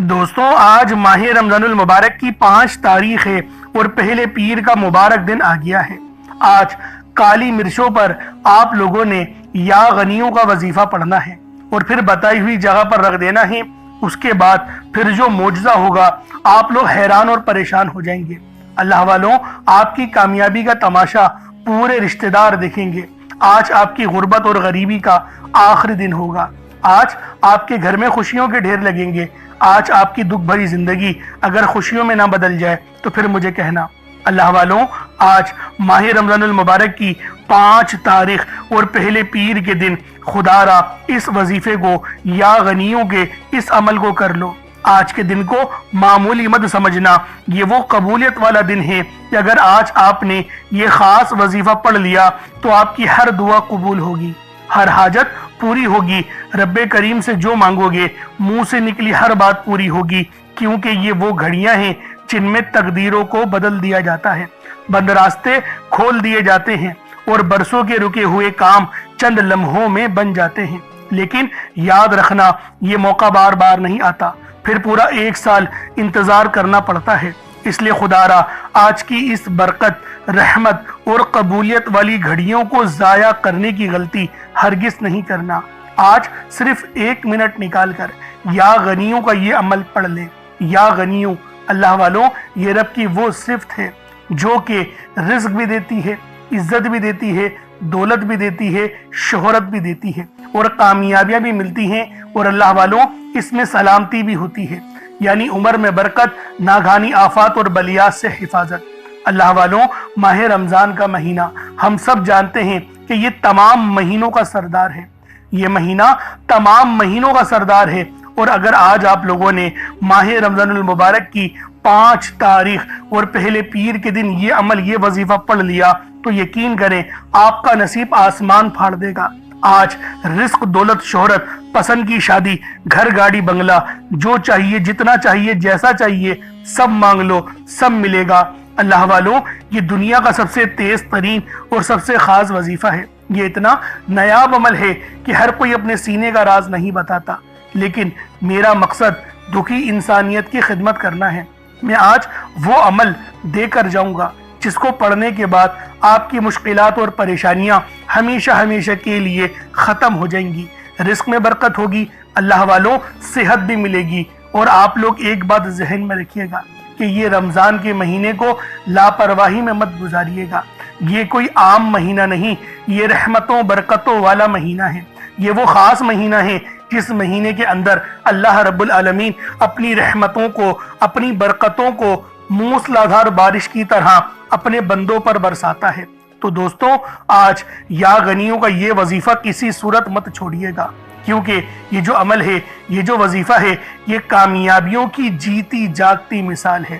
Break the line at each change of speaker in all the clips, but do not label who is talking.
دوستوں آج ماہ رمضان المبارک کی 5 تاریخ ہے اور پہلے پیر کا مبارک دن آ گیا ہے۔ آج کالی مرچوں پر آپ لوگوں نے یا غنیوں کا وظیفہ پڑھنا ہے اور پھر بتائی ہوئی جگہ پر رکھ دینا ہے۔ اس کے بعد پھر جو معجزہ ہوگا آپ لوگ حیران اور پریشان ہو جائیں گے۔ اللہ والوں، آپ کی کامیابی کا تماشا پورے رشتہ دار دیکھیں گے۔ آج آپ کی غربت اور غریبی کا آخری دن ہوگا۔ آج آپ کے گھر میں خوشیوں کے ڈھیر لگیں گے۔ آج آپ کی دکھ بھری زندگی اگر خوشیوں میں نہ بدل جائے تو پھر مجھے کہنا۔ اللہ والوں، آج ماہ رمضان المبارک کی 5 تاریخ اور پہلے پیر کے دن خدا را اس وظیفے کو یا غنیوں کے اس عمل کو کر لو۔ آج کے دن کو معمولی مت سمجھنا، یہ وہ قبولیت والا دن ہے کہ اگر آج آپ نے یہ خاص وظیفہ پڑھ لیا تو آپ کی ہر دعا قبول ہوگی، ہر حاجت پوری ہوگی، رب کریم سے جو مانگو گے منہ سے نکلی ہر بات پوری ہوگی، کیونکہ یہ وہ گھڑیاں ہیں جن میں تقدیروں کو بدل دیا جاتا ہے، بند راستے کھول دیے جاتے ہیں اور برسوں کے رکے ہوئے کام چند لمحوں میں بن جاتے ہیں۔ لیکن یاد رکھنا، یہ موقع بار بار نہیں آتا، پھر پورا 1 سال انتظار کرنا پڑتا ہے۔ اس لیے خدا را آج کی اس برکت، رحمت اور قبولیت والی گھڑیوں کو ضائع کرنے کی غلطی ہرگز نہیں کرنا۔ آج صرف 1 منٹ نکال کر یا غنیوں کا یہ عمل پڑھ لیں۔ یا غنیوں، اللہ والوں، یہ رب کی وہ صفت ہے جو کہ رزق بھی دیتی ہے، عزت بھی دیتی ہے، دولت بھی دیتی ہے، شہرت بھی دیتی ہے اور کامیابیاں بھی ملتی ہیں، اور اللہ والوں اس میں سلامتی بھی ہوتی ہے، یعنی عمر میں برکت، ناگہانی آفات اور بلیات سے حفاظت۔ اللہ والوں، ماہ رمضان کا مہینہ ہم سب جانتے ہیں کہ یہ تمام مہینوں کا سردار ہے، یہ مہینہ تمام مہینوں کا سردار ہے، اور اگر آج آپ لوگوں نے ماہ رمضان المبارک کی 5 تاریخ اور پہلے پیر کے دن یہ عمل، یہ وظیفہ پڑھ لیا تو یقین کریں آپ کا نصیب آسمان پھاڑ دے گا۔ آج رزق، دولت، شہرت، پسند کی شادی، گھر، گاڑی، بنگلہ، جو چاہیے، جتنا چاہیے، جیسا چاہیے، سب مانگ لو، سب ملے گا۔ اللہ والوں، یہ دنیا کا سب سے تیز ترین اور سب سے خاص وظیفہ ہے۔ یہ اتنا نایاب عمل ہے کہ ہر کوئی اپنے سینے کا راز نہیں بتاتا، لیکن میرا مقصد دکھی انسانیت کی خدمت کرنا ہے۔ میں آج وہ عمل دے کر جاؤں گا جس کو پڑھنے کے بعد آپ کی مشکلات اور پریشانیاں ہمیشہ ہمیشہ کے لیے ختم ہو جائیں گی، رزق میں برکت ہوگی، اللہ والوں صحت بھی ملے گی۔ اور آپ لوگ ایک بات ذہن میں رکھیے گا کہ یہ رمضان کے مہینے کو لاپرواہی میں مت گزاریے گا۔ یہ کوئی عام مہینہ نہیں، یہ رحمتوں برکتوں والا مہینہ ہے۔ یہ وہ خاص مہینہ ہے جس مہینے کے اندر اللہ رب العالمین اپنی رحمتوں کو، اپنی برکتوں کو موسلادھار بارش کی طرح اپنے بندوں پر برساتا ہے۔ تو دوستوں، آج یا غنیوں کا یہ وظیفہ کسی صورت مت چھوڑیے گا، کیونکہ یہ جو عمل ہے، یہ جو وظیفہ ہے، یہ کامیابیوں کی جیتی جاگتی مثال ہے۔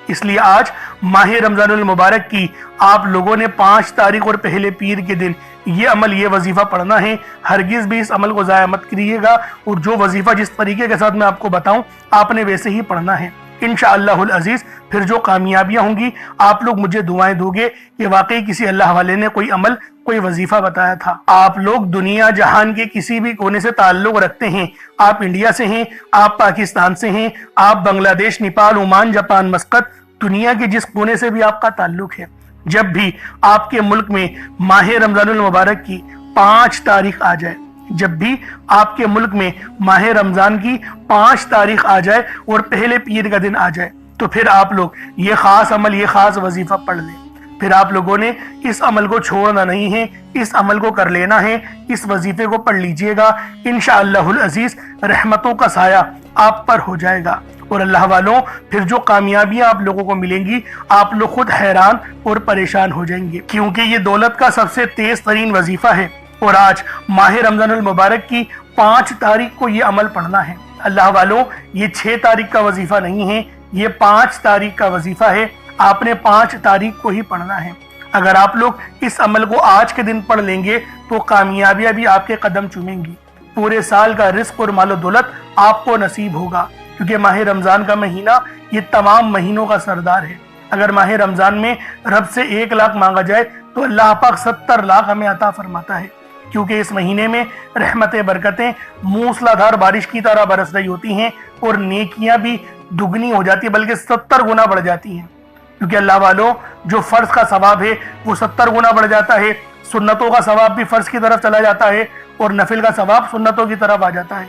اس لیے آج ماہ رمضان المبارک کی آپ لوگوں نے 5 تاریخ اور پہلے پیر کے دن یہ عمل، یہ وظیفہ پڑھنا ہے۔ ہرگز بھی اس عمل کو ضائع مت کریے گا، اور جو وظیفہ جس طریقے کے ساتھ میں آپ کو بتاؤں آپ نے ویسے ہی پڑھنا ہے۔ انشاءاللہ العزیز پھر جو کامیابیاں ہوں گی آپ لوگ مجھے دعائیں دو گے کہ واقعی کسی اللہ والے نے کوئی عمل، کوئی وظیفہ بتایا تھا۔ آپ لوگ دنیا جہان کے کسی بھی کونے سے تعلق رکھتے ہیں، آپ انڈیا سے ہیں، آپ پاکستان سے ہیں، آپ بنگلہ دیش، نیپال، عمان، جاپان، مسقط، دنیا کے جس کونے سے بھی آپ کا تعلق ہے، جب بھی آپ کے ملک میں ماہ رمضان المبارک کی 5 تاریخ آ جائے، جب بھی آپ کے ملک میں ماہ رمضان کی 5 تاریخ آ جائے اور پہلے پیر کا دن آ جائے، تو پھر آپ لوگ یہ خاص عمل، یہ خاص وظیفہ پڑھ لیں۔ پھر آپ لوگوں نے اس عمل کو چھوڑنا نہیں ہے، اس عمل کو کر لینا ہے، اس وظیفے کو پڑھ لیجئے گا۔ انشاءاللہ العزیز رحمتوں کا سایہ آپ پر ہو جائے گا، اور اللہ والوں پھر جو کامیابیاں آپ لوگوں کو ملیں گی آپ لوگ خود حیران اور پریشان ہو جائیں گے، کیونکہ یہ دولت کا سب سے تیز ترین وظیفہ ہے۔ اور آج ماہ رمضان المبارک کی 5 تاریخ کو یہ عمل پڑھنا ہے۔ اللہ والوں، یہ 6 تاریخ کا وظیفہ نہیں ہے، یہ 5 تاریخ کا وظیفہ ہے۔ آپ نے 5 تاریخ کو ہی پڑھنا ہے۔ اگر آپ لوگ اس عمل کو آج کے دن پڑھ لیں گے تو کامیابیاں بھی آپ کے قدم چومیں گی، پورے سال کا رزق اور مال و دولت آپ کو نصیب ہوگا، کیونکہ ماہ رمضان کا مہینہ یہ تمام مہینوں کا سردار ہے۔ اگر ماہ رمضان میں رب سے 1 لاکھ مانگا جائے تو اللہ پاک 70 لاکھ ہمیں عطا فرماتا ہے، क्योंकि इस महीने में रहमतें बरकतें मूसलाधार बारिश की तरह बरस रही होती हैं और नेकियां भी दुगनी हो जाती है, बल्कि 70 गुना बढ़ जाती हैं। क्योंकि अल्लाह वालों, जो फर्ज का सवाब है वो 70 गुना बढ़ जाता है, सुन्नतों का सवाब भी फर्ज की तरफ चला जाता है और नफिल का सवाब सुन्नतों की तरफ आ जाता है।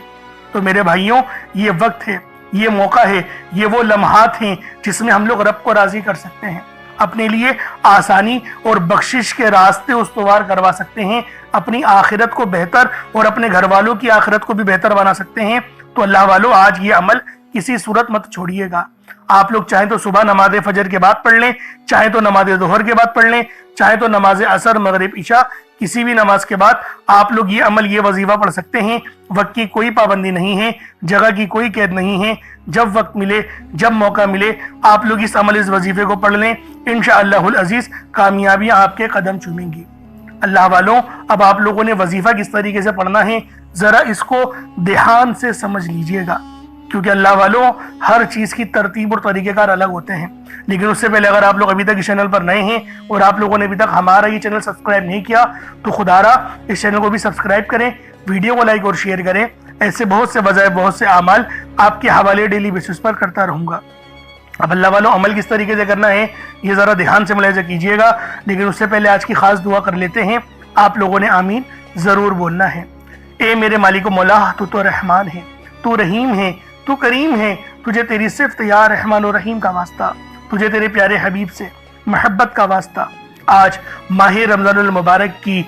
तो मेरे भाइयों, ये वक्त है, ये मौका है, ये वो लम्हात हैं जिसमें हम लोग रब को राजी कर सकते हैं, अपने लिए आसानी और बख्शिश के रास्ते उस्तवार करवा सकते हैं, अपनी आखिरत को बेहतर और अपने घर वालों की आखिरत को भी बेहतर बना सकते हैं। तो अल्लाह वालों, आज ये अमल किसी सूरत मत छोड़िएगा। आप लोग चाहे तो सुबह नमाज फजर के बाद पढ़ लें, चाहे तो नमाज जोहर के बाद पढ़ लें, चाहे तो नमाज असर मगरिब इशा, किसी भी नमाज के बाद आप लोग ये अमल, ये वजीफा पढ़ सकते हैं। वक्त की कोई पाबंदी नहीं है, जगह की कोई कैद नहीं है। जब वक्त मिले, जब मौका मिले, आप लोग इस अमल, इस वजीफे को पढ़ लें। इंशाअल्लाहुल अजीज कामयाबियां आपके कदम चूमेंगी। अल्लाह वालों, अब आप लोगों ने वजीफा किस तरीके से पढ़ना है, जरा इसको ध्यान से समझ लीजिएगा, क्योंकि अल्लाह वालों, हर चीज़ की तरतीब और तरीक़ेकार अलग होते हैं। लेकिन उससे पहले अगर आप लोग अभी तक इस चैनल पर नए हैं और आप लोगों ने अभी तक हमारा ये चैनल सब्सक्राइब नहीं किया, तो खुदारा इस चैनल को भी सब्सक्राइब करें, वीडियो को लाइक और शेयर करें। ऐसे बहुत से वज़ाइफ, बहुत से आमाल आपके हवाले डेली बेसिस पर करता रहूँगा। अब अल्लाह वालों, अमल किस तरीके से करना है ये ज़रा ध्यान से मुलाहिज़ा कीजिएगा। लेकिन उससे पहले आज की ख़ास दुआ कर लेते हैं। आप लोगों ने आमीन ज़रूर बोलना है। ए मेरे मालिक मौला, तू तो रहमान है, तू रहीम है, तू करीम है, तुझे तेरी सिफ्त या रहमान और रहीम का वास्ता, तुझे तेरे प्यारे हबीब से मोहब्बत का वास्ता। आज माह रमज़ानुल मुबारक की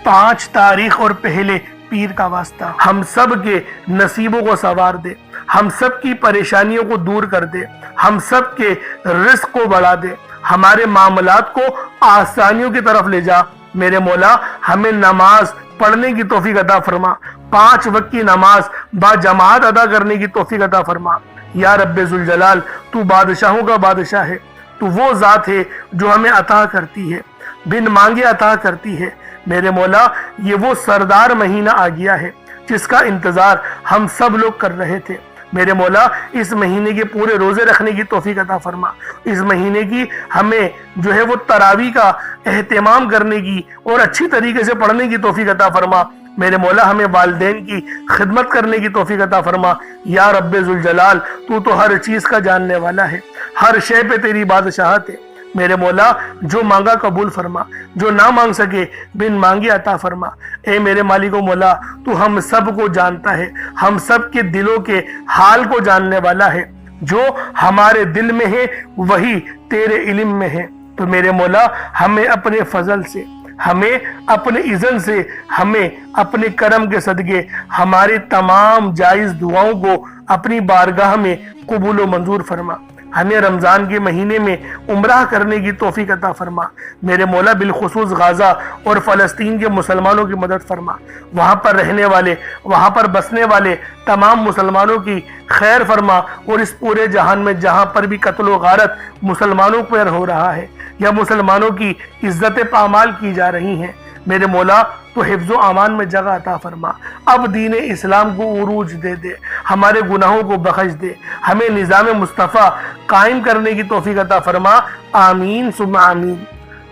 5 तारीख और पहले पीर का वास्ता, हम सब के नसीबों को संवार दे, हम सब की परेशानियों को दूर कर दे, हम सब के रिस्क को बढ़ा दे, हमारे मामलात को आसानियों की तरफ ले जा। मेरे मौला, हमें नमाज पढ़ने की तौफीक अता फरमा, 5 वक्त की नमाज बाजमात अदा करने की तौफीक अता फरमा। या रब्बे जुल जलाल, तू बादशाहों का बादशाह है, तू वो ज़ात है जो हमें अता करती है, बिन मांगे अता करती है। मेरे मौला, ये वो सरदार महीना आ गया है जिसका इंतज़ार हम सब लोग कर रहे थे। मेरे मौला, इस महीने के पूरे रोज़े रखने की तौफीक अता फरमा। इस महीने की हमें जो है वो तरावी का एहतमाम करने की और अच्छी तरीके से पढ़ने की तौफीक अता फरमा। मेरे मौला, हमें वालिदैन की खिदमत करने की तौफीक अता फरमा। या रब्बे जुल जलाल, तू तो हर चीज़ का जानने वाला है, हर शय पे तेरी बादशाहत है। मेरे मौला, जो मांगा कबूल फरमा, जो ना मांग सके बिन मांगे अता फरमा। ए मेरे मालिक मौला, तू हम सब को जानता है, हम सब के दिलों के हाल को जानने वाला है। जो हमारे दिल में है वही तेरे इल्म में है। तो मेरे मौला, हमें अपने फजल से, हमें अपने इज़्ज़त से, हमें अपने करम के सदके हमारी तमाम जायज़ दुआओं को अपनी बारगाह में कबूल व मंजूर फरमा। हमें रमज़ान के महीने में उम्रह करने की तौफीक अता फरमा। मेरे मौला, बिलखुसूस गाज़ा और फ़लस्तीन के मुसलमानों की मदद फरमा। वहाँ पर रहने वाले, वहाँ पर बसने वाले तमाम मुसलमानों की खैर फरमा। और इस पूरे जहान में जहाँ पर भी कत्ल व गारत मुसलमानों पर हो रहा है या मुसलमानों की इज्जत पामाल की जा रही हैं, मेरे मौला, तो हिफ्ज़ो आमान में जगह अता फरमा। अब दीन इस्लाम को उरूज दे दे, हमारे गुनाहों को बख्श दे, हमें निज़ाम मुस्तफ़ा कायम करने की तौफीक अता फरमा। आमीन सुम्मा आमीन।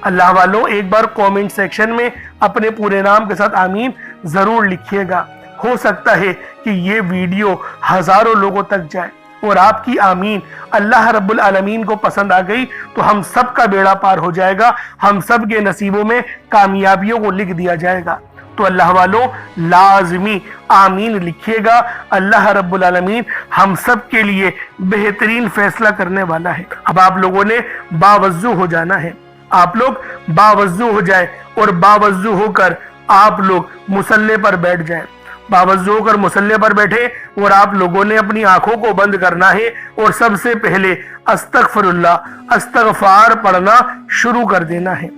अल्लाह वालों, एक बार कमेंट सेक्शन में अपने पूरे नाम के साथ आमीन ज़रूर लिखिएगा। हो सकता है कि ये वीडियो हज़ारों लोगों तक जाए और आपकी आमीन अल्लाह रब्बुल आलमीन को पसंद आ गई तो हम सब का बेड़ा पार हो जाएगा, हम सब के नसीबों में कामयाबियों को लिख दिया जाएगा। तो अल्लाह वालों, लाजमी आमीन लिखिएगा। अल्लाह रब्बुल आलमीन हम सब के लिए बेहतरीन फैसला करने वाला है। अब आप लोगों ने बावज़्ज़ू हो जाना है, आप लोग बावज़्ज़ू हो जाए और बावज़्ज़ू होकर आप लोग मुसल्ले पर बैठ जाएं। बावज़्ज़ू होकर मुसल्ले पर बैठे और आप लोगों ने अपनी आंखों को बंद करना है और सबसे पहले अस्तगफिरुल्लाह, अस्तगफार पढ़ना शुरू कर देना है।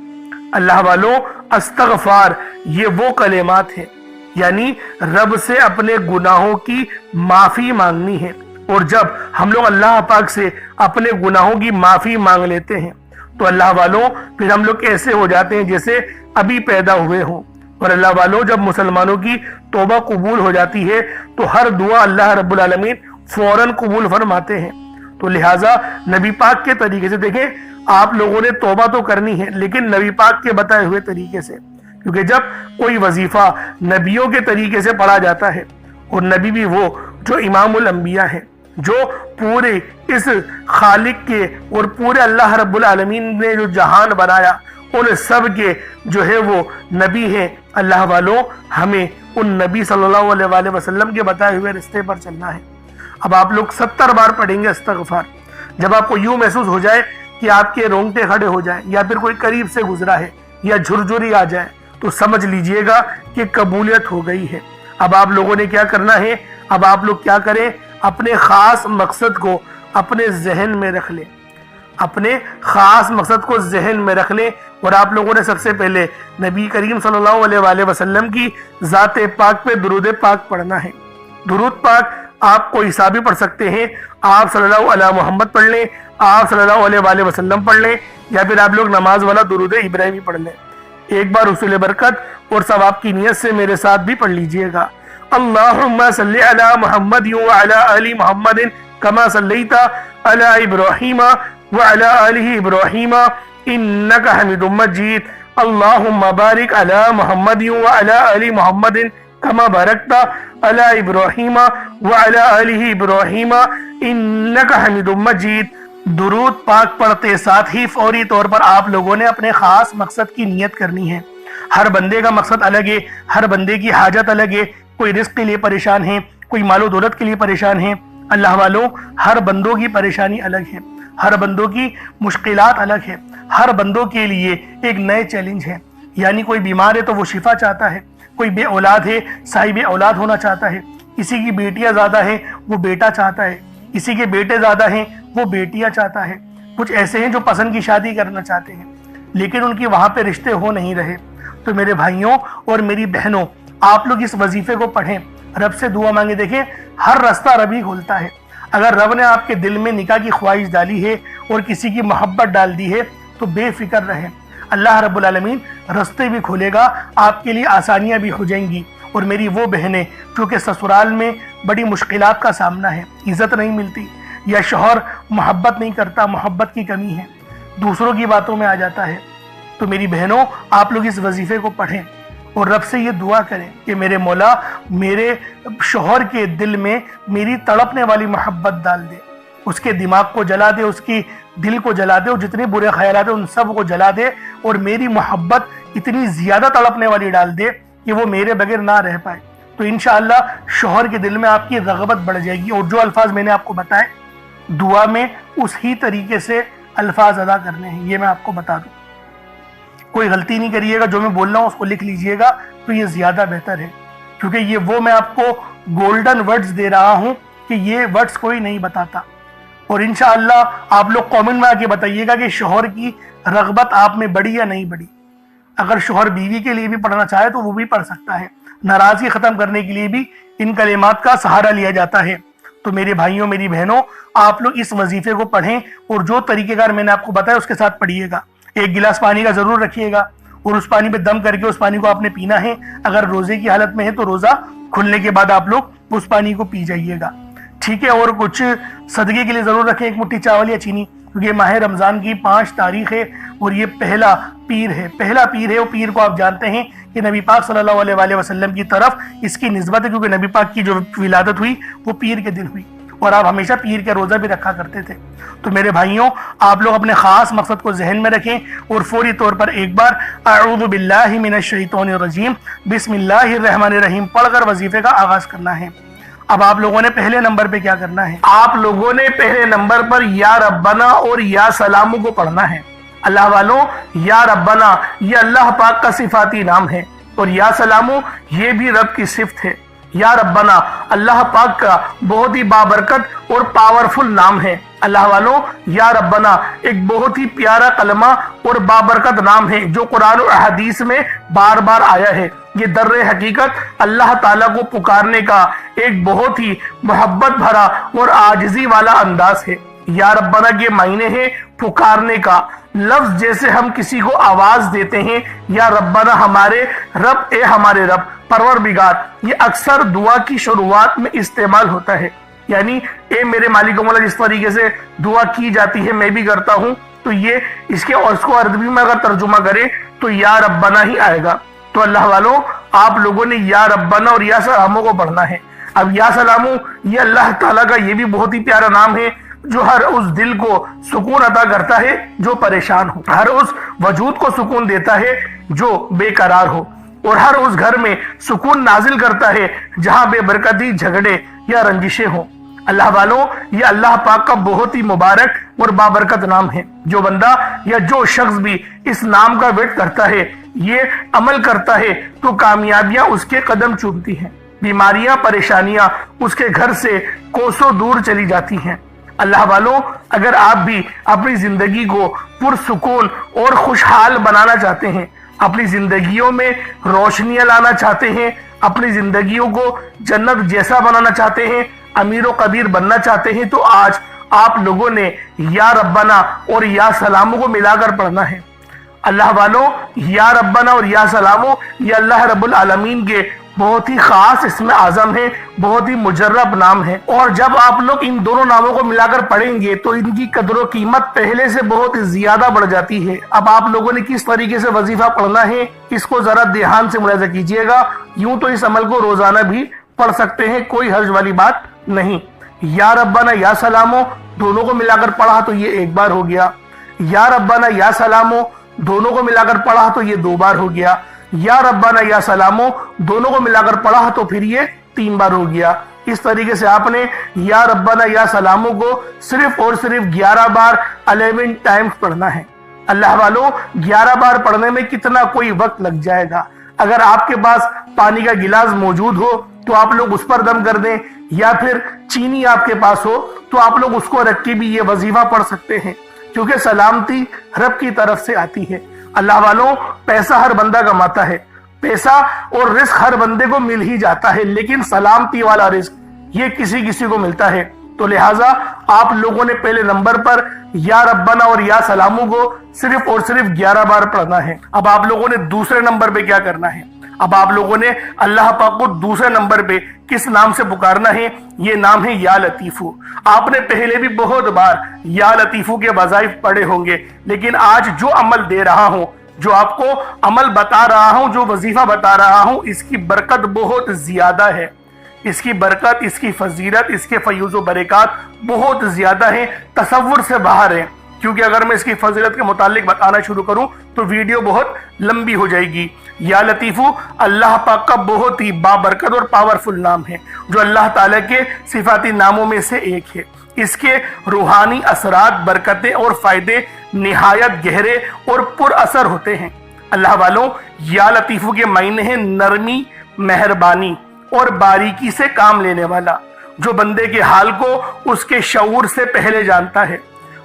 अल्लाह वालों, अस्तगफार ये वो कलेमात है, यानी रब से अपने गुनाहों की माफ़ी मांगनी है। और जब हम लोग अल्लाह पाक से अपने गुनाहों की माफ़ी मांग लेते हैं तो अल्लाह वालों, फिर हम लोग ऐसे हो जाते हैं जैसे अभी पैदा हुए हों। और अल्लाह वालों, जब मुसलमानों की तौबा कबूल हो जाती है तो हर दुआ अल्लाह रब्बुल आलमीन फौरन कबूल फरमाते हैं। तो लिहाजा नबी पाक के तरीके से देखें, आप लोगों ने तौबा तो करनी है लेकिन नबी पाक के बताए हुए तरीके से, کیونکہ جب کوئی وظیفہ نبیوں کے طریقے سے پڑھا جاتا ہے، اور نبی بھی وہ جو امام الانبیاء ہے، جو پورے اس خالق کے اور پورے اللہ رب العالمین نے جو جہان بنایا ان سب کے جو ہے وہ نبی ہے، اللہ والوں ہمیں ان نبی صلی اللہ علیہ وآلہ وسلم کے بتائے ہوئے رستے پر چلنا ہے۔ اب آپ لوگ 70 بار پڑھیں گے استغفار۔ جب آپ کو یوں محسوس ہو جائے کہ آپ کے رونگٹے کھڑے ہو جائیں، یا پھر کوئی قریب سے گزرا ہے یا جھرجھری آ جائے، تو سمجھ لیجئے گا کہ قبولیت ہو گئی ہے۔ اب آپ لوگوں نے کیا کرنا ہے؟ اب آپ لوگ کیا کریں؟ اپنے خاص مقصد کو اپنے ذہن میں رکھ لیں، اپنے خاص مقصد کو ذہن میں رکھ لیں، اور آپ لوگوں نے سب سے پہلے نبی کریم صلی اللہ علیہ وآلہ وسلم کی ذات پاک پہ درود پاک پڑھنا ہے۔ درود پاک آپ کو حسابی پڑھ سکتے ہیں، آپ صلی اللہ علیہ محمد پڑھ لیں، آپ صلی اللہ علیہ وآلہ وسلم پڑھ لیں، یا پھر آپ لوگ نماز والا درود ابراہیمی پڑھ لیں۔ ایک بار حصول برکت اور ثواب کی نیت سے میرے ساتھ بھی پڑھ لیجئے گا۔ اللہم صلی علی محمد وعلی آل محمد کما صلیت علی ابراہیم وعلی آل ابراہیم انکا حمید مجید۔ اللہم بارک علی محمد وعلی آل محمد کما بارکت علی ابراہیم وعلی آل ابراہیم انکا حمید مجید۔ درود پاک پڑھتے ساتھ ہی فوری طور پر آپ لوگوں نے اپنے خاص مقصد کی نیت کرنی ہے۔ ہر بندے کا مقصد الگ ہے، ہر بندے کی حاجت الگ ہے، کوئی رزق کے لیے پریشان ہے، کوئی مال و دولت کے لیے پریشان ہے۔ اللہ والوں ہر بندوں کی پریشانی الگ ہے، ہر بندوں کی مشکلات الگ ہے، ہر بندوں کے لیے ایک نئے چیلنج ہے۔ یعنی کوئی بیمار ہے تو وہ شفا چاہتا ہے، کوئی بے اولاد ہے صاحب اولاد ہونا چاہتا ہے، کسی کی بیٹیاں زیادہ ہیں وہ بیٹا چاہتا ہے، کسی کے بیٹے زیادہ ہیں وہ بیٹیاں چاہتا ہے، کچھ ایسے ہیں جو پسند کی شادی کرنا چاہتے ہیں لیکن ان کی وہاں پہ رشتے ہو نہیں رہے۔ تو میرے بھائیوں اور میری بہنوں، آپ لوگ اس وظیفے کو پڑھیں، رب سے دعا مانگے۔ دیکھیں ہر رستہ رب ہی کھولتا ہے۔ اگر رب نے آپ کے دل میں نکاح کی خواہش ڈالی ہے اور کسی کی محبت ڈال دی ہے تو بے فکر رہیں، اللہ رب العالمین رستے بھی کھولے گا، آپ کے لیے آسانیاں بھی ہو جائیں گی۔ اور میری وہ بہنیں جو کہ سسرال میں بڑی مشکلات کا سامنا ہے، عزت نہیں ملتی، یا شوہر محبت نہیں کرتا، محبت کی کمی ہے، دوسروں کی باتوں میں آ جاتا ہے، تو میری بہنوں آپ لوگ اس وظیفے کو پڑھیں اور رب سے یہ دعا کریں کہ میرے مولا میرے شوہر کے دل میں میری تڑپنے والی محبت ڈال دے، اس کے دماغ کو جلا دے، اس کی دل کو جلا دے، اور جتنے برے خیالات ہیں ان سب کو جلا دے، اور میری محبت اتنی زیادہ تڑپنے والی ڈال دے کہ وہ میرے بغیر نہ رہ پائے۔ تو انشاءاللہ شوہر کے دل میں آپ کی رغبت بڑھ جائے گی، اور جو الفاظ میں نے آپ کو بتائے دعا میں اس ہی طریقے سے الفاظ ادا کرنے ہیں، یہ میں آپ کو بتا دوں۔ کوئی غلطی نہیں کریے گا، جو میں بول رہا ہوں اس کو لکھ لیجئے گا تو یہ زیادہ بہتر ہے، کیونکہ یہ وہ میں آپ کو گولڈن ورڈز دے رہا ہوں کہ یہ ورڈز کوئی نہیں بتاتا۔ اور انشاءاللہ آپ لوگ کامنٹ میں آ کے بتائیے گا کہ شوہر کی رغبت آپ میں بڑھی یا نہیں بڑھی۔ اگر شوہر بیوی کے لیے بھی پڑھنا چاہے تو وہ بھی پڑھ سکتا ہے، ناراضگی ختم کرنے کے لیے بھی ان کلمات کا سہارا لیا جاتا ہے۔ تو میرے بھائیوں میری بہنوں آپ لوگ اس وظیفے کو پڑھیں، اور جو طریقہ کار میں نے آپ کو بتایا اس کے ساتھ پڑھیے گا۔ ایک گلاس پانی کا ضرور رکھیے گا، اور اس پانی پہ دم کر کے اس پانی کو آپ نے پینا ہے۔ اگر روزے کی حالت میں ہے تو روزہ کھلنے کے بعد آپ لوگ اس پانی کو پی جائیے گا، ٹھیک ہے۔ اور کچھ صدقے کے لیے ضرور رکھیں، ایک مٹھی چاول یا چینی، کیونکہ ماہ رمضان کی 5 تاریخ ہے اور یہ پہلا پیر ہے۔ وہ پیر کو آپ جانتے ہیں کہ نبی پاک صلی اللہ علیہ وآلہ وسلم کی طرف اس کی نسبت ہے، کیونکہ نبی پاک کی جو ولادت ہوئی وہ پیر کے دن ہوئی، اور آپ ہمیشہ پیر کے روزہ بھی رکھا کرتے تھے۔ تو میرے بھائیوں آپ لوگ اپنے خاص مقصد کو ذہن میں رکھیں، اور فوری طور پر ایک بار اعوذ باللہ من الشیطان الرجیم بسم اللہ الرحمن الرحیم پڑھ کر وظیفے کا آغاز کرنا ہے۔ اب آپ لوگوں نے پہلے نمبر پہ کیا کرنا ہے؟ آپ لوگوں نے پہلے نمبر پر یا ربنا اور یا سلامو کو پڑھنا ہے۔ اللہ والوں یا ربنا یہ اللہ پاک کا صفاتی نام ہے، اور یا سلامو یہ بھی رب کی صفت ہے۔ یا ربنا اللہ پاک کا بہت ہی بابرکت اور پاورفل نام ہے۔ اللہ والوں یا ربنا ایک بہت ہی پیارا کلمہ اور بابرکت نام ہے جو قرآن و حدیث میں بار بار آیا ہے۔ یہ در حقیقت اللہ تعالیٰ کو پکارنے کا ایک بہت ہی محبت بھرا اور عاجزی والا انداز ہے۔ یا ربنا کے معنی ہے پکارنے کا، لفظ جیسے ہم کسی کو آواز دیتے ہیں یا ربنا ہمارے رب، اے ہمارے رب، پروردگار، یہ اکثر دعا کی شروعات میں استعمال ہوتا ہے۔ یعنی اے میرے مالک و مولا، جس طریقے سے دعا کی جاتی ہے میں بھی کرتا ہوں، تو یہ اس کو عربی میں اگر ترجمہ کرے تو یا ربنا ہی آئے گا۔ तो अल्लाह वालों, आप लोगों ने या रब्बाना और या सलामों को पढ़ना है। अब या सलामों, ये अल्लाह ताला का ये भी बहुत ही प्यारा नाम है जो हर उस दिल को सुकून अता करता है जो परेशान हो, हर उस वजूद को सुकून देता है जो बेकरार हो, और हर उस घर में सुकून नाजिल करता है जहां बेबरकती, झगड़े या रंजिशें हो। अल्लाह वालों, ये अल्लाह पाक का बहुत ही मुबारक और बाबरकत नाम है। जो बंदा या जो शख्स भी इस नाम का विर्द करता है, ये अमल करता है, तो कामयाबियां उसके कदम चूमती हैं, बीमारियां, परेशानियां उसके घर से कोसों दूर चली जाती हैं। अल्लाह वालों, अगर आप भी अपनी जिंदगी को पुरसुकून और खुशहाल बनाना चाहते हैं, अपनी जिंदगियों में रोशनियां लाना चाहते हैं, अपनी जिंदगियों को जन्नत जैसा बनाना चाहते हैं, अमीर व कबीर बनना चाहते हैं, तो आज आप लोगों ने या रब्बाना और या सलामों को मिलाकर पढ़ना है। अल्लाह वालों, या रब्बाना और या सलामों ये अल्लाह रब्बुल आलमीन के बहुत ही खास इसमें आजम है, बहुत ही मुजर्रब नाम है। और जब आप लोग इन दोनों नामों को मिलाकर पढ़ेंगे तो इनकी कदर कीमत पहले से बहुत ज्यादा बढ़ जाती है। अब आप लोगों ने किस तरीके से वजीफा पढ़ना है, इसको जरा ध्यान से मुलाहिजा कीजिएगा। यूं तो इस अमल को रोजाना भी पढ़ सकते हैं, कोई हर्ज वाली बात नहीं। या रब्बाना या सलामो दोनों को मिलाकर पढ़ा तो ये एक बार हो गया, या रब्बाना या सलामो दोनों को मिलाकर पढ़ा तो ये 2 बार हो गया, या रब्बाना या सलामो दोनों को मिलाकर पढ़ा तो फिर ये 3 बार हो गया। इस तरीके से आपने या रब्बाना या सलामो को सिर्फ और सिर्फ 11 बार 11 टाइम्स पढ़ना है। अल्लाह वालों, 11 बार पढ़ने में कितना कोई वक्त लग जाएगा। अगर आपके पास पानी का गिलास मौजूद हो तो आप लोग उस पर दम कर दें, या फिर चीनी आपके पास हो तो आप लोग उसको रख के भी ये वजीफा पढ़ सकते हैं, क्योंकि सलामती रब की तरफ से आती है। अल्लाह वालों, पैसा हर बंदा कमाता है, पैसा और रिस्क हर बंदे को मिल ही जाता है, लेकिन सलामती वाला रिस्क ये किसी किसी को मिलता है। तो लिहाजा आप लोगों ने पहले नंबर पर या रब्बाना और या सलामों को सिर्फ और सिर्फ 11 बार पढ़ना है। अब आप लोगों ने दूसरे नंबर पे क्या करना है, अब आप लोगों ने अल्लाह पाक को दूसरे नंबर पे किस नाम से पुकारना है, ये नाम है या लतीफू। आपने पहले भी बहुत बार या लतीफू के वज़ाइफ पढ़े होंगे, लेकिन आज जो अमल दे रहा हूं, जो आपको अमल बता रहा हूं, जो वजीफा बता रहा हूं, इसकी बरकत बहुत ज्यादा है। इसकी बरकत, इसकी फजीलत, इसके फयूज़ व बरकत बहुत ज्यादा है, तसव्वुर से बाहर है। क्योंकि अगर मैं इसकी फजीलत के मुतालिक बताना शुरू करूं तो वीडियो बहुत लंबी हो जाएगी। या लतीफू अल्लाह पाक का बहुत ही बाबरकत और पावरफुल नाम है, जो अल्लाह ताला के सिफाती नामों में से एक है। इसके रूहानी असरात, बरकतें और फायदे निहायत गहरे और पुर असर होते हैं। अल्लाह वालों, या लतीफू के मायने हैं नरमी, मेहरबानी और बारीकी से काम लेने वाला, जो बंदे के हाल को उसके शऊर से पहले जानता है,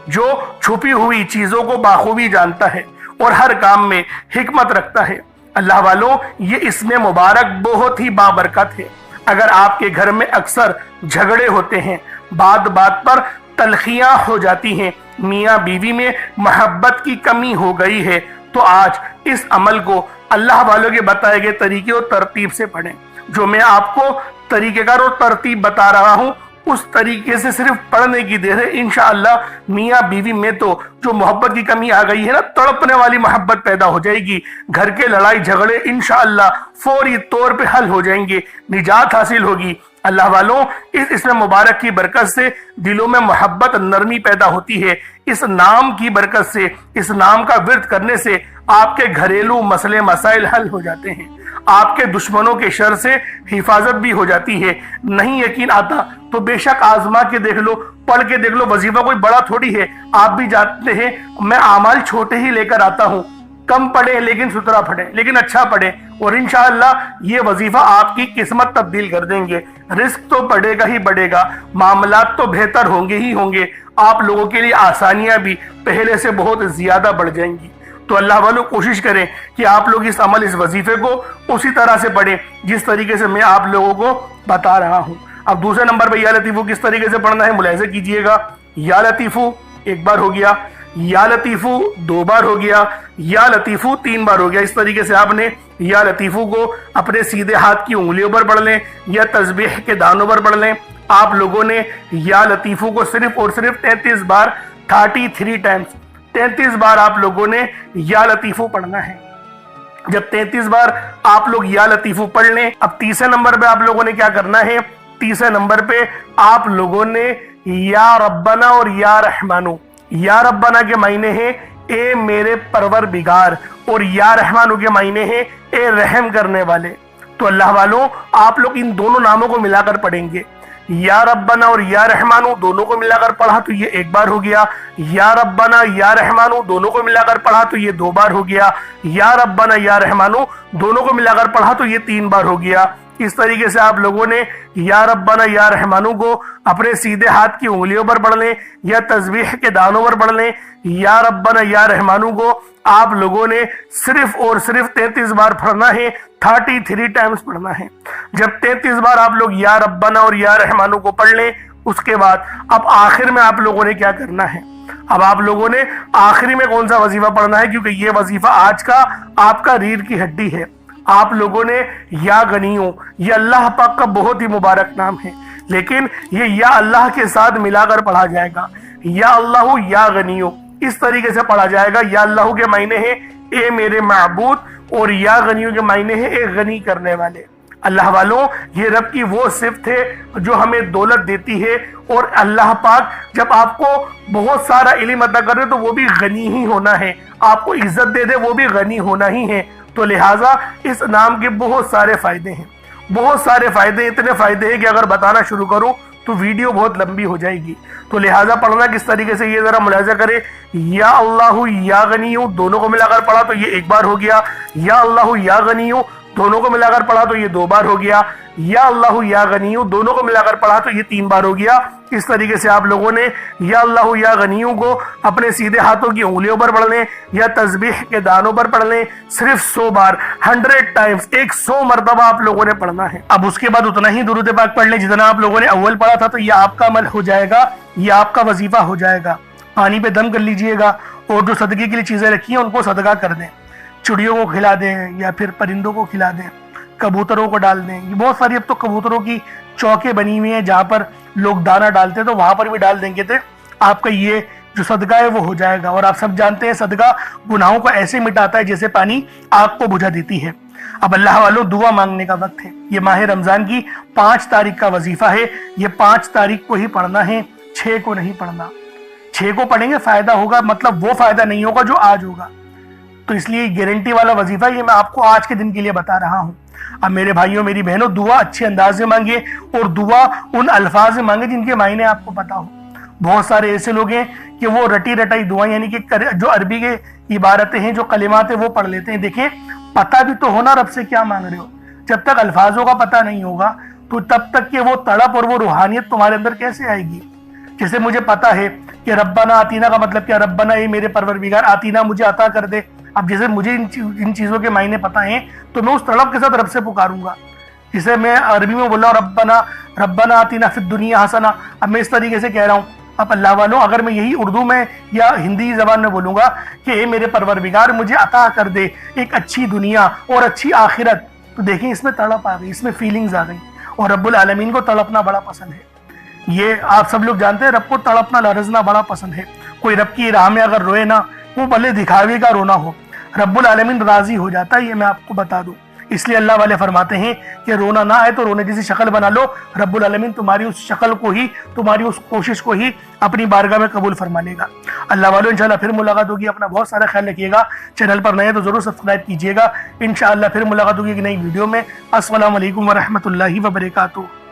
जो छुपी हुई चीजों को बाखूबी जानता है और हर काम में हिकमत रखता है। अल्लाह वालों, ये इसमें मुबारक बहुत ही बाबरकत है। अगर आपके घर में अक्सर झगड़े होते हैं, बात बात पर तलखियां हो जाती हैं, मियाँ बीवी में मोहब्बत की कमी हो गई है, तो आज इस अमल को अल्लाह वालों के बताए गए तरीके और तरतीब से पढ़ें। जो मैं आपको तरीकेकार और तरतीब बता रहा हूं, उस तरीके से सिर्फ पढ़ने की देर है। इंशाअल्लाह मियाँ बीवी में तो जो मोहब्बत की कमी आ गई है ना, तड़पने वाली मोहब्बत पैदा हो जाएगी। घर के लड़ाई झगड़े इंशाअल्लाह फौरी तौर पे हल हो जाएंगे, निजात हासिल होगी। अल्लाह वालों, इसमें मुबारक की बरकत से दिलों में मोहब्बत, नरमी पैदा होती है। इस नाम की बरकत से, इस नाम का विर्द करने से आपके घरेलू मसले मसाइल हल हो जाते हैं, आपके दुश्मनों के शर से हिफाजत भी हो जाती है। नहीं यकीन आता तो बेशक आजमा के देख लो, पढ़ के देख लो। वजीफा कोई बड़ा थोड़ी है, आप भी जानते हैं मैं आमाल छोटे ही लेकर आता हूँ। कम पढ़े लेकिन सुथरा पढ़े, लेकिन अच्छा पढ़े, और इंशाअल्लाह ये वजीफा आपकी किस्मत तब्दील कर देंगे। रिस्क तो बढ़ेगा ही बढ़ेगा, मामलात तो बेहतर होंगे ही होंगे, आप लोगों के लिए आसानियां भी पहले से बहुत ज्यादा बढ़ जाएंगी। तो अल्लाह वालों, कोशिश करें कि आप लोग इस अमल, इस वजीफे को उसी तरह से पढ़ें जिस तरीके से मैं आप लोगों को बता रहा हूँ। अब दूसरे नंबर पर या लतीफू किस तरीके से पढ़ना है मुलाहिजा कीजिएगा। या लतीफू 1 बार हो गया, या लतीफू 2 बार हो गया, या लतीफू 3 बार हो गया। इस तरीके से आपने या लतीफू को अपने सीधे हाथ की उंगलियों पर पढ़ लें या तस्बीह के दानों पर पढ़ लें। आप लोगों ने या लतीफू को सिर्फ और सिर्फ 33 बार, 33 टाइम्स, 33 बार आप लोगों ने या लतीफू पढ़ना है। जब 33 बार आप लोग या लतीफू पढ़ लें, अब तीसरे नंबर पे आप लोगों ने क्या करना है, तीसरे नंबर पे आप लोगों ने या रब्बना और या रहमानू, या रब्बना के मायने हैं ए मेरे परवरदिगार, और या रहमानू के मायने हैं ए रहम करने वाले। तो अल्लाह वालों, आप लोग इन दोनों नामों को मिलाकर पढ़ेंगे। या रब्बना और या रहमानू दोनों को मिलाकर पढ़ा तो ये एक बार हो गया, या रब्बना या रहमानू दोनों को मिलाकर पढ़ा तो ये 2 बार हो गया, या रब्बना या रहमानू दोनों को मिलाकर पढ़ा तो ये 3 बार हो गया। इस तरीके से आप लोगों ने या रब्बना या रहमानू को अपने सीधे हाथ की उंगलियों पर पढ़ लें या तस्बीह के दानों पर पढ़ लें। या रब्बना या रहमानू को आप लोगों ने सिर्फ और सिर्फ 33 बार पढ़ना है, 33 टाइम्स पढ़ना है। जब 33 बार आप लोग या रब्बना और या रहमानू को पढ़ लें, उसके बाद अब आखिर में आप लोगों ने क्या करना है, अब आप लोगों ने आखिरी में कौन सा वजीफा पढ़ना है, क्योंकि ये वजीफा आज का आपका रीढ़ की हड्डी है। आप लोगों ने या गनियों, ये अल्लाह पाक का बहुत ही मुबारक नाम है, लेकिन ये या अल्लाह के साथ मिलाकर पढ़ा जाएगा। या अल्लाह या गनियों इस तरीके से पढ़ा जाएगा। या अल्लाह के मायने हैं ए मेरे माबूद, और या गनियों के मायने हैं ए गनी करने वाले। अल्लाह वालों, ये रब की वो सिफ्त है जो हमें दौलत देती है, और अल्लाह पाक जब आपको बहुत सारा इल्म अता करे तो वो भी गनी ही होना है, आपको इज्जत दे दे वो भी गनी होना ही है। तो लिहाजा इस नाम के बहुत सारे फायदे हैं, बहुत सारे फायदे, इतने फायदे हैं कि अगर बताना शुरू करूं तो वीडियो बहुत लंबी हो जाएगी। तो लिहाजा पढ़ना किस तरीके से ये जरा मुलाजा करें। या अल्लाह या गनीयू दोनों को मिलाकर पढ़ा तो ये 1 बार हो गया, या अल्लाह या गनीयू दोनों को मिलाकर पढ़ा तो ये 2 बार हो गया, या अल्लाह या गनीयू दोनों को मिलाकर पढ़ा तो ये 3 बार हो गया। इस तरीके से आप लोगों ने या अल्लाह या गनीयू को अपने सीधे हाथों की उंगलियों पर पढ़ लें या तस्बीह के दानों पर पढ़ लें, सिर्फ 100 बार, 100 टाइम्स, 100 मरतबा आप लोगों ने पढ़ना है। अब उसके बाद उतना ही दुरूद पाक पढ़ लें जितना आप लोगों ने अव्वल पढ़ा था, तो ये आपका अमल हो जाएगा, ये आपका वजीफा हो जाएगा। पानी पे दम कर लीजिएगा, और जो सदके के लिए चीजें रखी हैं उनको सदका कर दें, चिड़ियों को खिला दें या फिर परिंदों को खिला दें, कबूतरों को डाल दें। ये बहुत सारी अब तो कबूतरों की चौके बनी हुई हैं जहाँ पर लोग दाना डालते हैं, तो वहां पर भी डाल देंगे तो आपका ये जो सदका है वो हो जाएगा। और आप सब जानते हैं सदका गुनाहों को ऐसे मिटाता है जैसे पानी आग को बुझा देती है। अब अल्लाह वालों, दुआ मांगने का वक्त है। ये माह रमजान की 5 तारीख का वजीफा है, ये 5 तारीख को ही पढ़ना है, 6 को नहीं पढ़ना। 6 को पढ़ेंगे फायदा होगा, मतलब वो फायदा नहीं होगा जो आज होगा। तो इसलिए गारंटी वाला वजीफा ये मैं आपको आज के दिन के लिए बता रहा हूँ। अब मेरे भाइयों मेरी बहनों, दुआ अच्छे अंदाज में मांगे, और दुआ उन अल्फाज में मांगे जिनके मायने आपको पता हो। बहुत सारे ऐसे लोग हैं कि वो रटी रटाई दुआ, यानी कि जो अरबी के इबारतें हैं, जो कलिमात है, वो पढ़ लेते हैं। देखें, पता भी तो होना रब से क्या मांग रहे हो। जब तक अल्फाजों का पता नहीं होगा तो तब तक कि वो तड़प और वो रूहानियत तुम्हारे अंदर कैसे आएगी। जैसे मुझे पता है कि रब्बना आतीना का मतलब क्या, रब्बना ये मेरे परवरदिगार, आतीना मुझे अता कर दे। अब जैसे मुझे इन चीज़ों के मायने पता हैं तो मैं उस तड़प के साथ रब से पुकारूंगा। जिसे मैं अरबी में बोला रब्बना आतीना फिद दुनिया हसना, अब मैं इस तरीके से कह रहा हूँ। अब अल्लाह वालों, अगर मैं यही उर्दू में या हिंदी ज़बान में बोलूँगा कि ए मेरे परवरदिगार मुझे अता कर दे एक अच्छी दुनिया और अच्छी आखिरत, तो देखें इसमें तड़प आ गई, इसमें फीलिंग्स आ गई। और रब्बुल आलमीन को तड़पना बड़ा पसंद है। ये आप सब लोग जानते हैं, रब को तड़पना लरजना बड़ा पसंद है। कोई रब की राह में अगर रोए ना, वो भले दिखावे का रोना हो, रब्बुल आलमीन राजी हो जाता है, ये मैं आपको बता दूं। इसलिए अल्लाह वाले फरमाते हैं कि रोना ना आए तो रोने जैसी शक्ल बना लो, रब्बुल आलमीन तुम्हारी उस शक्ल को ही, तुम्हारी उस कोशिश को ही अपनी बारगाह में कबूल फरमा लेगा। अल्लाह वालों, इंशाल्लाह फिर मुलाकात होगी। अपना बहुत सारा ख्याल रखिएगा। चैनल पर नए तो जरूर सब्सक्राइब कीजिएगा। इंशाल्लाह फिर मुलाकात होगी एक नई वीडियो में। अस्सलाम वालेकुम व रहमतुल्लाहि व बरकातुहू।